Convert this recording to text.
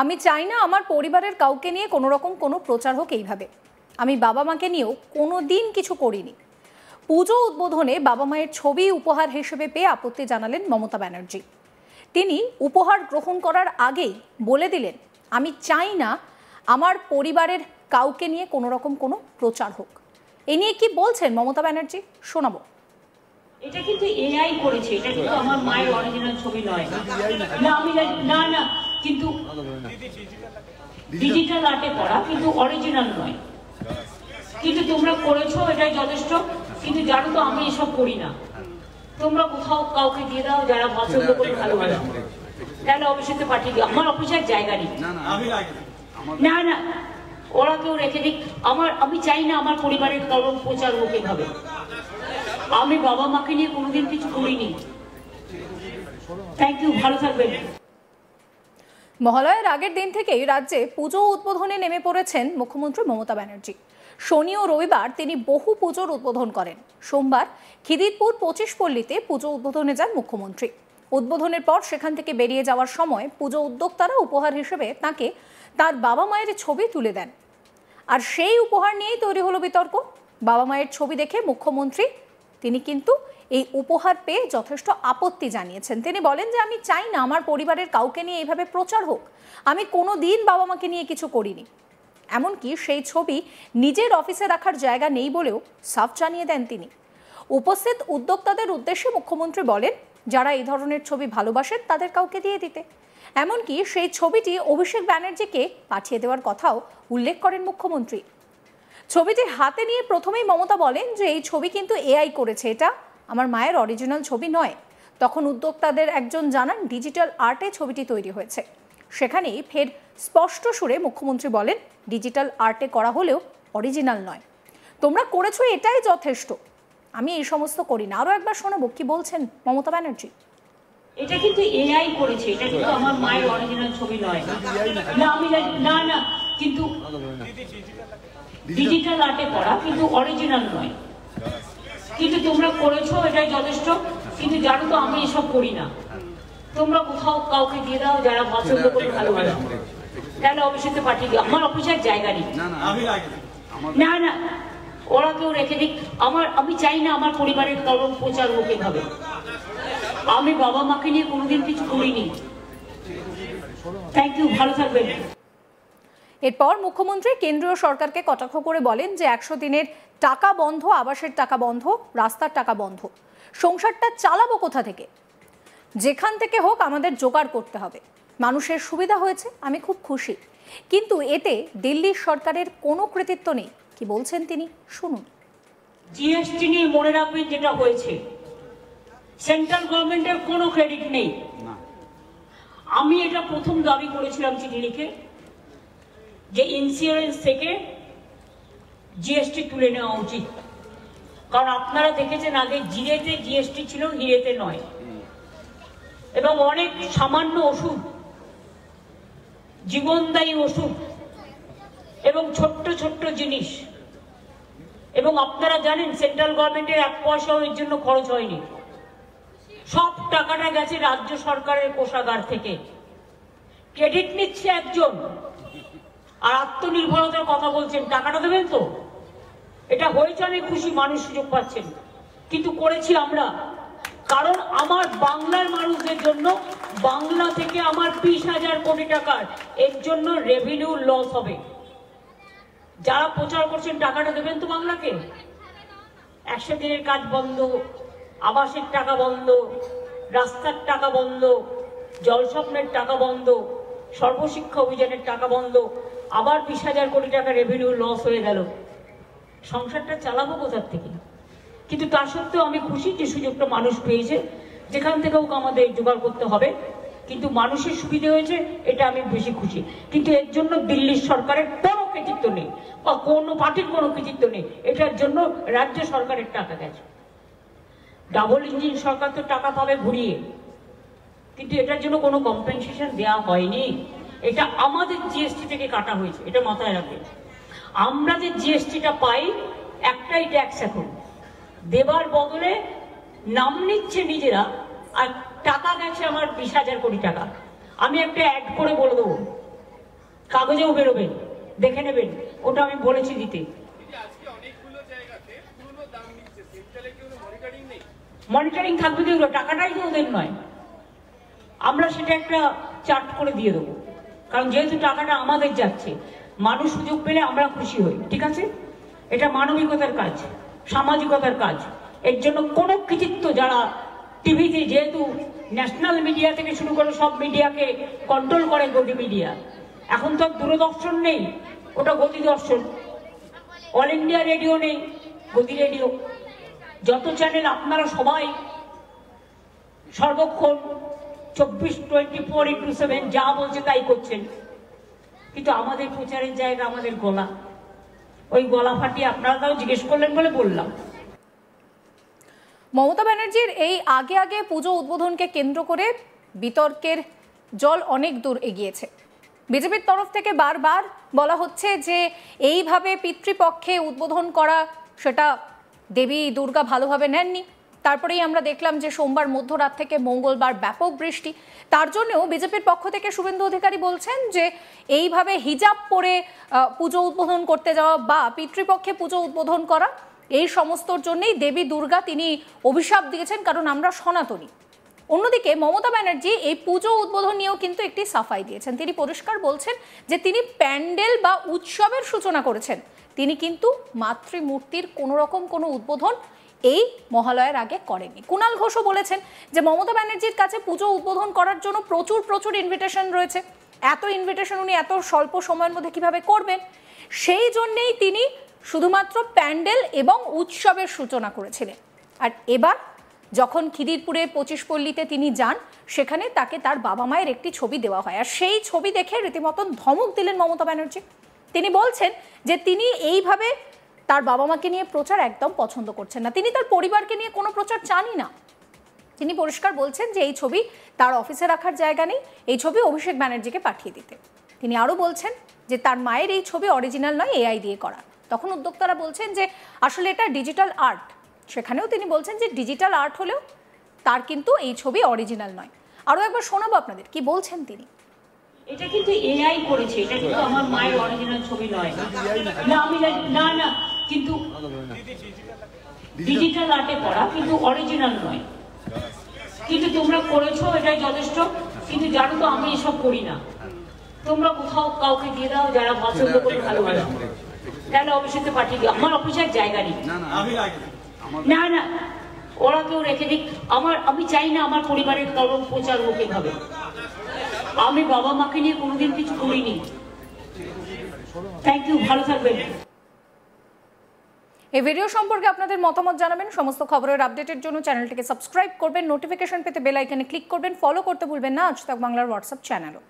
আমি চাই না আমার পরিবারের কাউকে নিয়ে কোনো রকম কোনো প্রচার হোক এইভাবে। আমি বাবা মাকে নিয়েও কোনো দিন কিছু করিনি। পুজো উদ্বোধনে বাবা মায়ের ছবি উপহার হিসেবে পেয়ে আপত্তি জানালেন মমতা ব্যানার্জি। তিনি উপহার গ্রহণ করার আগেই বলে দিলেন, আমি চাই না আমার পরিবারের কাউকে নিয়ে কোনো রকম কোনো প্রচার হোক। এ নিয়ে কি বলছেন মমতা ব্যানার্জি, শোনাবো। এটা কিন্তু এআই করেছে, এটা কিন্তু আমার মায়ের অরিজিনাল ছবি নয়। না আমি না না কিন্তু ডিজিটাল আর্টে করা, কিন্তু অরিজিনাল নয়। কিন্তু তোমরা করেছো, এটাই যথেষ্ট। কিন্তু জানো তো আমি এসব করি না। তোমরা কোথাও কাউকে দিয়ে দাও যারা পছন্দ করে ভালোবাসো, তাহলে অফিসে পাঠিয়ে দিও। আমার অফিসের জায়গা নেই। না না ওরা কেউ রেখে দিক। আমি চাই না আমার পরিবারের কারণ প্রচার হোক এভাবে। আমি বাবা মাকে নিয়ে কোনোদিন কিছু করিনি। থ্যাংক ইউ, ভালো থাকবেন। মহালয়ার আগের দিন থেকেই রাজ্যে পুজো উদ্বোধনে নেমে পড়েছেন মুখ্যমন্ত্রী মমতা ব্যানার্জি। শনি ও রবিবার তিনি বহু পুজোর উদ্বোধন করেন। সোমবার খিদিরপুর 25 পল্লীতে পুজো উদ্বোধনে যান মুখ্যমন্ত্রী। উদ্বোধনের পর সেখান থেকে বেরিয়ে যাওয়ার সময় পুজো উদ্যোক্তারা উপহার হিসেবে তাকে তার বাবা মায়ের ছবি তুলে দেন। আর সেই উপহার নিয়েই তৈরি হলো বিতর্ক। বাবা মায়ের ছবি দেখে মুখ্যমন্ত্রী তিনি কিন্তু এই উপহার পেয়ে যথেষ্ট আপত্তি জানিয়েছেন। তিনি বলেন যে আমি চাই না আমার পরিবারের কাউকে নিয়ে এইভাবে প্রচার হোক। আমি কোনো দিন বাবা মাকে নিয়ে কিছু করিনি। এমনকি সেই ছবি নিজের অফিসে রাখার জায়গা নেই বলেও সাফ জানিয়ে দেন তিনি। উপস্থিত উদ্যোক্তাদের উদ্দেশ্যে মুখ্যমন্ত্রী বলেন, যারা এই ধরনের ছবি ভালোবাসেন তাদের কাউকে দিয়ে দিতে। এমনকি সেই ছবিটি অভিষেক ব্যানার্জিকে পাঠিয়ে দেওয়ার কথাও উল্লেখ করেন মুখ্যমন্ত্রী। ছবিটি হাতে নিয়ে প্রথমেই মমতা বলেন যে এই ছবি কিন্তু এআই করেছে, এটা আমার মায়ের অরিজিনাল ছবি নয়। তখন উদ্যোক্তাদের একজন জানান ডিজিটাল আর্টে ছবিটি তৈরি হয়েছে। সেখানেই ফের স্পষ্ট সুরে মুখ্যমন্ত্রী বলেন, ডিজিটাল আর্টে করা হলেও অরিজিনাল নয়। তোমরা করেছো এটাই যথেষ্ট, আমি এই সমস্ত করি না। আরো একবার শোনাবো কি বলছেন মমতা ব্যানার্জি। এটা কিন্তু এআই করেছে, এটা কিন্তু আমার মায়ের অরিজিনাল ছবি নয়। না আমি না না কিন্তু ডিজিটাল আর্টে করা, কিন্তু অরিজিনাল নয়। কিন্তু তোমরা করেছো, এটাই যথেষ্ট। কিন্তু জানো তো আমি এসব করি না। তোমরা কোথাও কাউকে দিয়ে দাও যারা পছন্দ করে ভালোবাসো, তাহলে অফিসে পাঠিয়ে দিও। আমার অফিসের জায়গা নেই। না না ওরা কেউ রেখে দিক। আমি চাই না আমার পরিবারের কারণ প্রচার হোক এভাবে। আমি বাবা মাকে নিয়ে কোনোদিন কিছু করিনি। থ্যাংক ইউ, ভালো থাকবেন। এরপর মুখ্যমন্ত্রী কেন্দ্রীয় সরকারকে কটাক্ষ করে বলেন যে 100 দিনের টাকা বন্ধ, আবাসের টাকা বন্ধ, রাস্তার টাকা বন্ধ, সংসারটা চালাবো কোথা থেকে? যেখান থেকে হোক আমাদের জোগাড় করতে হবে। মানুষের সুবিধা হয়েছে, আমি খুব খুশি, কিন্তু এতে দিল্লির সরকারের কোনো কৃতিত্ব নেই। কি বলছেন তিনি, শুনুন। জিএসটি নিয়ে মনে রাখবেন যেটা হয়েছে, সেন্ট্রাল গভর্নমেন্টের কোনো ক্রেডিট নেই। আমি এটা প্রথম দাবি করেছিলাম চিঠি লিখে, যে ইন্স্যুরেন্স থেকে জিএসটি তুলে নেওয়া উচিত। কারণ আপনারা দেখেছেন আগে জিরেতে জিএসটি ছিল, হিরেতে নয়। এবং অনেক সামান্য ওষুধ, জীবনদায়ী ওষুধ এবং ছোট্ট ছোট্ট জিনিস, এবং আপনারা জানেন সেন্ট্রাল গভর্নমেন্টের 1 পয়সাও এর জন্য খরচ হয়নি। সব টাকাটা গেছে রাজ্য সরকারের কোষাগার থেকে। ক্রেডিট নিচ্ছে একজন আর আত্মনির্ভরতার কথা বলছেন, টাকাটা দেবেন তো? এটা হয়েছে, আমি খুশি, মানুষ সুযোগ পাচ্ছেন। কিন্তু করেছি আমরা, কারণ আমার বাংলার মানুষদের জন্য, বাংলা থেকে আমার 20,000 কোটি টাকার এর জন্য রেভিনিউ লস হবে। যারা প্রচার করছেন টাকাটা দেবেন তো বাংলাকে? 100 দিনের কাজ বন্ধ, আবাসের টাকা বন্ধ, রাস্তার টাকা বন্ধ, জলস্বপ্নের টাকা বন্ধ, সর্বশিক্ষা অভিযানের টাকা বন্ধ, আবার 20,000 কোটি টাকা রেভিনিউ লস হয়ে গেল। সংসারটা চালাবো কোথার থেকে? কিন্তু তা সত্ত্বেও আমি খুশি যে সুযোগটা মানুষ পেয়েছে, যেখান থেকে হোক আমাদের জোগাড় করতে হবে। কিন্তু মানুষের সুবিধা হয়েছে, এটা আমি বেশি খুশি। কিন্তু এর জন্য দিল্লির সরকারের কোনো কৃতিত্ব নেই, বা কোনো পার্টির কোনো কৃতিত্ব নেই। এটার জন্য রাজ্য সরকারের টাকা গেছে। ডাবল ইঞ্জিন সরকার তো টাকা পাবে ঘুরিয়ে, কিন্তু এটার জন্য কোনো কম্পেনসেশন দেওয়া হয়নি। এটা আমাদের জিএসটি থেকে কাটা হয়েছে, এটা মাথায় রাখবেন। আমরা যে জিএসটিটা পাই, একটাই ট্যাক্স এখন দেবার বদলে নাম নিচ্ছে নিজেরা, আর টাকা গেছে আমার 20,000 কোটি টাকা। আমি একটা অ্যাড করে বলে দেবো, কাগজেও বেরোবেন, দেখে নেবেন, ওটা আমি বলেছি দিতে। মনিটরিং থাকবে তো, টাকাটাই তো ওদের নয়, আমরা সেটা একটা চার্ট করে দিয়ে দেবো, কারণ যেহেতু টাকাটা আমাদের যাচ্ছে, মানুষ সুযোগ পেলে আমরা খুশি হই, ঠিক আছে? এটা মানবিকতার কাজ, সামাজিকতার কাজ। এর জন্য কোনো কৃতিত্ব যারা টিভিতে, যেহেতু ন্যাশনাল মিডিয়া থেকে শুরু করে সব মিডিয়াকে কন্ট্রোল করে গদি মিডিয়া, এখন তো দূরদর্শন নেই, ওটা গতি দর্শন, অল ইন্ডিয়া রেডিও নেই, গদি রেডিও, যত চ্যানেল আপনারা সবাই সর্বক্ষণ 24/7 যা বলছে তাই করছেন, কিন্তু আমাদের প্রচারের জায়গা আমাদের গলা, ওই গলা ফাটিয়ে আপনারা তাও জিজ্ঞেস করলেন বলে বললাম। মমতা ব্যানার্জির এই আগে আগে পুজো উদ্বোধনকে কেন্দ্র করে বিতর্কের জল অনেক দূর এগিয়েছে। বিজেপির তরফ থেকে বারবার বলা হচ্ছে যে এইভাবে পিতৃপক্ষে উদ্বোধন করা, সেটা দেবী দুর্গা ভালোভাবে নেননি। তারপরেই আমরা দেখলাম যে সোমবার মধ্যরাত থেকে মঙ্গলবার ব্যাপক বৃষ্টি, তার জন্যও বিজেপির পক্ষ থেকে শুভেন্দু অধিকারী বলছেন যে এইভাবে হিজাব পরে পুজো উদ্বোধন করতে যাওয়া বা পিতৃপক্ষে পুজো উদ্বোধন করা, এই সমস্তর জন্যই দেবী দুর্গা তিনি অভিশাপ দিয়েছেন, কারণ আমরা সনাতনী। অন্যদিকে মমতা ব্যানার্জি এই পুজো উদ্বোধন নিয়েও কিন্তু একটি সাফাই দিয়েছেন। তিনি পরিষ্কার বলছেন যে তিনি প্যান্ডেল বা উৎসবের সূচনা করেছেন, তিনি কিন্তু মাতৃমূর্তির কোনো রকম কোনো উদ্বোধন এই মহালয়ার আগে করেনি। কুণাল ঘোষও বলেছেন যে মমতা ব্যানার্জির কাছে পুজো উদ্বোধন করার জন্য প্রচুর ইনভিটেশন রয়েছে, এত ইনভিটেশন উনি এত স্বল্প সময়ের মধ্যে কিভাবে করবেন, সেই জন্যেই তিনি শুধুমাত্র প্যান্ডেল এবং উৎসবের সূচনা করেছিলেন। আর এবার যখন খিদিরপুরে 25 পল্লীতে তিনি যান, সেখানে তাকে তার বাবা মায়ের একটি ছবি দেওয়া হয়, আর সেই ছবি দেখে রীতিমতন ধমক দিলেন মমতা ব্যানার্জি। তিনি বলছেন যে তিনি এইভাবে তার বাবা মাকে নিয়ে প্রচার একদম পছন্দ করছেন না, তিনি তার পরিবারকে নিয়ে কোনো প্রচার চানই না। তিনি পরিষ্কার বলছেন যে এই ছবি তার অফিসে রাখার জায়গা নেই, এই ছবি অভিষেক ব্যানার্জিকে পাঠিয়ে দিতে। তিনি আরও বলছেন যে তার মায়ের এই ছবি অরিজিনাল নয়, এআই দিয়ে করা। তখন উদ্যোক্তারা বলছেন যে আসলে এটা ডিজিটাল আর্ট, সেখানেও তিনি বলছেন যে ডিজিটাল আর্ট হলেও তার কিন্তু এই ছবি অরিজিনাল নয়। আরও একবার শোনাবো আপনাদের কি বলছেন তিনি। এটা কিন্তু এআই করেছে, এটা কিন্তু আমার মায়ের অরিজিনাল ছবি নয়। না আমি না কিন্তু ডিজিটাল আর্টে করা, কিন্তু অরিজিনাল নয়। কিন্তু তোমরা করেছো, এটাই যথেষ্ট। কিন্তু জানো তো আমি এসব করি না, তোমরা কোথাও কাউকে দিয়ে দাও যারা পছন্দ করে ভালোবাসো, তাহলে অফিসে পাঠিয়ে দিও, আমার অফিসের জায়গা নেই। না না ওরা কেউ রেখে দিক, আমি চাই না আমার পরিবারের কলম প্রচার হোক এভাবে। আমি বাবা মাকে নিয়ে কোনোদিন কিছু করিনি। থ্যাংক ইউ, ভালো থাকবেন। এই ভিডিও সম্পর্কে আপনাদের মতামত জানাবেন। সমস্ত খবরের আপডেটের জন্য চ্যানেলটিকে সাবস্ক্রাইব করবেন, নোটিফিকেশন পেতে বেল আইকনে ক্লিক করবেন, ফলো করতে ভুলবেন না আজ তাক বাংলার হোয়াটসঅ্যাপ চ্যানেলও।